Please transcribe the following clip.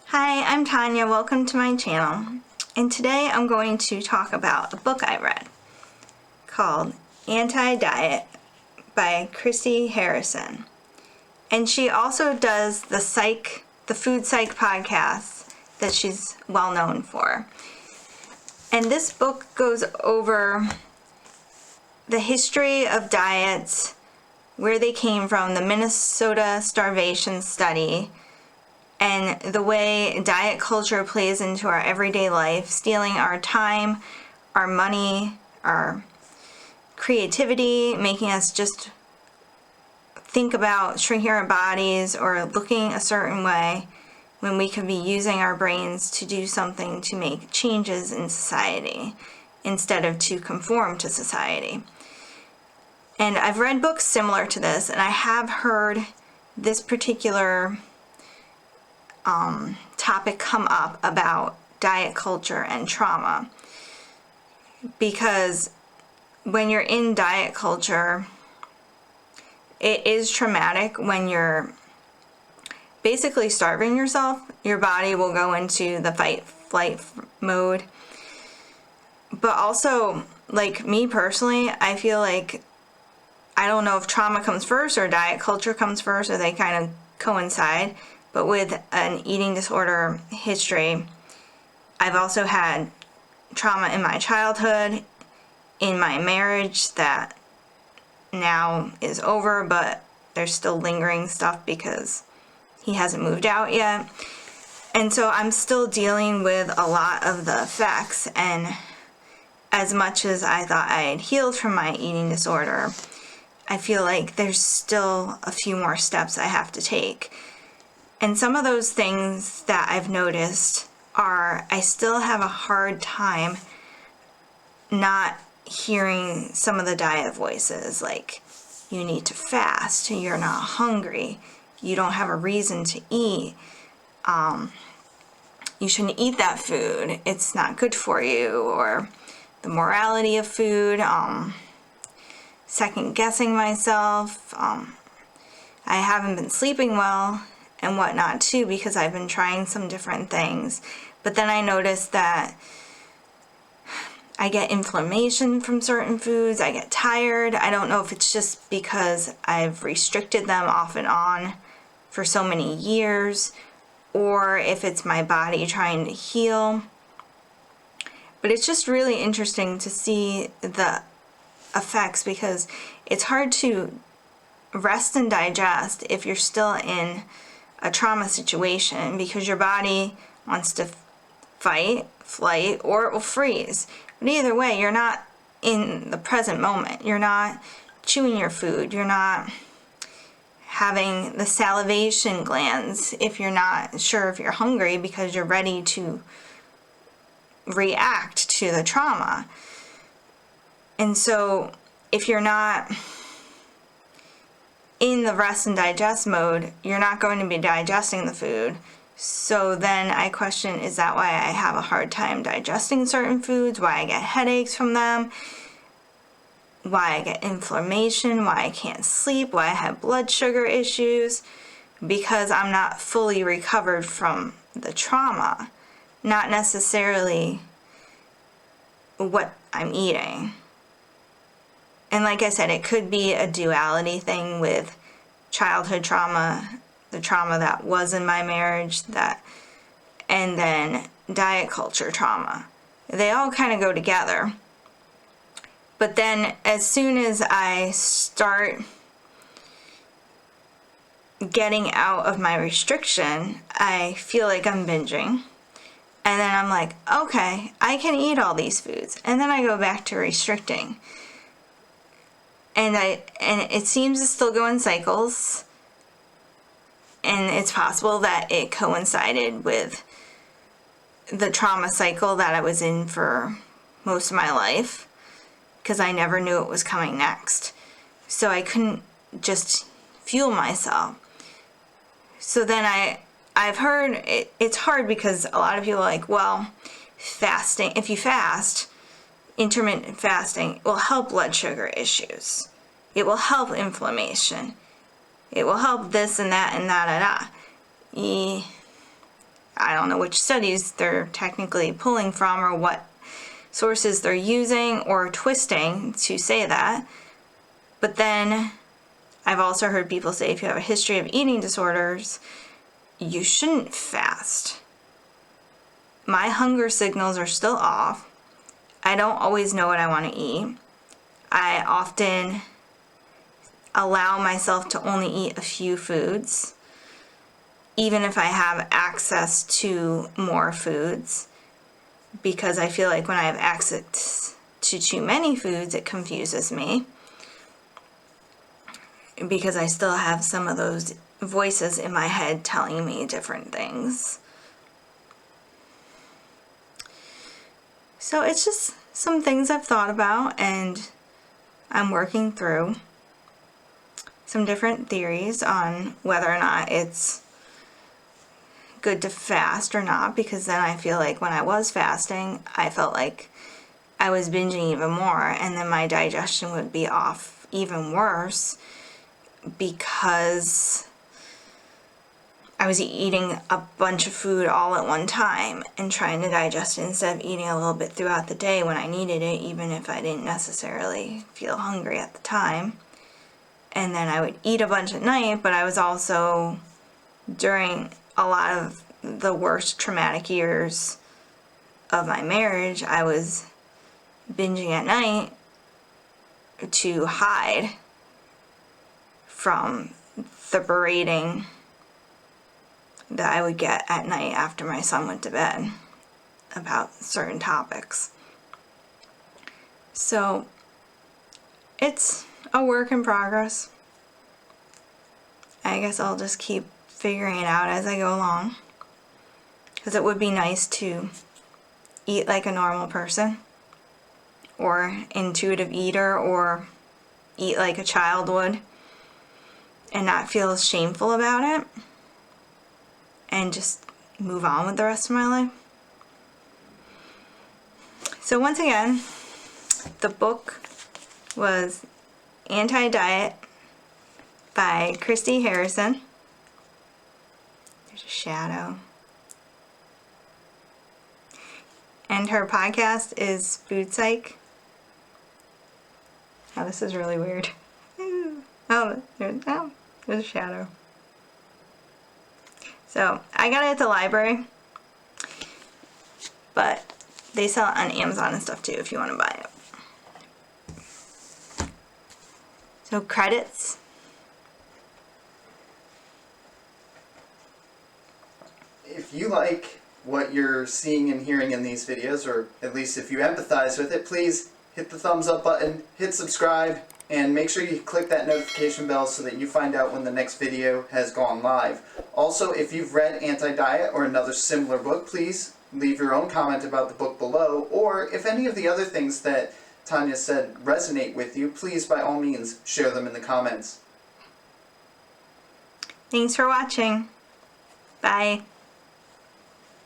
Hi, I'm Tanya. Welcome to my channel. And today I'm going to talk about a book I read called Anti-Diet by Christy Harrison. And she also does the Food Psych podcast that she's well known for. And this book goes over the history of diets, where they came from, the Minnesota starvation study, and the way diet culture plays into our everyday life, stealing our time, our money, our creativity, making us just think about shrinking our bodies or looking a certain way when we could be using our brains to do something to make changes in society instead of to conform to society. And I've read books similar to this, and I have heard this particular topic come up about diet culture and trauma, because when you're in diet culture, it is traumatic. When you're basically starving yourself, your body will go into the fight-flight mode. But also, like me personally, I feel like, I don't know if trauma comes first or diet culture comes first, or they kind of coincide. But with an eating disorder history, I've also had trauma in my childhood, in my marriage that now is over, but there's still lingering stuff because he hasn't moved out yet. And so I'm still dealing with a lot of the effects, and as much as I thought I had healed from my eating disorder, I feel like there's still a few more steps I have to take. And some of those things that I've noticed are, I still have a hard time not hearing some of the diet voices, like, you need to fast, you're not hungry, you don't have a reason to eat, you shouldn't eat that food, it's not good for you, or the morality of food, second guessing myself, I haven't been sleeping well, and whatnot too, because I've been trying some different things. But then I noticed that I get inflammation from certain foods, I get tired. I don't know if it's just because I've restricted them off and on for so many years, or if it's my body trying to heal. But it's just really interesting to see the effects, because it's hard to rest and digest if you're still in a trauma situation, because your body wants to fight, flight, or it will freeze. But either way, you're not in the present moment. You're not chewing your food. You're not having the salivation glands if you're not sure if you're hungry, because you're ready to react to the trauma. And so if you're not in the rest and digest mode, you're not going to be digesting the food. So then I question, is that why I have a hard time digesting certain foods? Why I get headaches from them? Why I get inflammation? Why I can't sleep? Why I have blood sugar issues? Because I'm not fully recovered from the trauma, not necessarily what I'm eating. And like I said, it could be a duality thing with childhood trauma, the trauma that was in my marriage, and then diet culture trauma. They all kind of go together. But then as soon as I start getting out of my restriction, I feel like I'm binging. And then I'm like, okay, I can eat all these foods. And then I go back to restricting. And it seems to still go in cycles, and it's possible that it coincided with the trauma cycle that I was in for most of my life, because I never knew it was coming next. So I couldn't just fuel myself. So then I've heard it's hard, because a lot of people are like, well, fasting, if you fast, intermittent fasting will help blood sugar issues. It will help inflammation. It will help this and that and that and that. I don't don't know which studies they're technically pulling from or what sources they're using or twisting to say that. But then I've also heard people say if you have a history of eating disorders, you shouldn't fast. My hunger signals are still off. I don't always know what I want to eat. I often allow myself to only eat a few foods, even if I have access to more foods, because I feel like when I have access to too many foods, it confuses me, because I still have some of those voices in my head telling me different things. So it's just some things I've thought about and I'm working through. Some different theories on whether or not it's good to fast or not, because then I feel like when I was fasting, I felt like I was binging even more, and then my digestion would be off even worse because I was eating a bunch of food all at one time and trying to digest it instead of eating a little bit throughout the day when I needed it, even if I didn't necessarily feel hungry at the time. And then I would eat a bunch at night, but I was also, during a lot of the worst traumatic years of my marriage, I was binging at night to hide from the berating that I would get at night after my son went to bed about certain topics. So it's a work in progress. I guess I'll just keep figuring it out as I go along, because it would be nice to eat like a normal person or intuitive eater, or eat like a child would and not feel shameful about it and just move on with the rest of my life. So once again, the book was Anti-Diet by Christy Harrison. There's a shadow. And her podcast is Food Psych. Oh, this is really weird. Oh, there's a shadow. So I got it at the library, but they sell it on Amazon and stuff too if you want to buy it. So credits. If you like what you're seeing and hearing in these videos, or at least if you empathize with it, please hit the thumbs up button, hit subscribe, and make sure you click that notification bell so that you find out when the next video has gone live. Also, if you've read Anti-Diet or another similar book, please leave your own comment about the book below, or if any of the other things that Tanya said resonate with you, please by all means share them in the comments. Thanks for watching. Bye.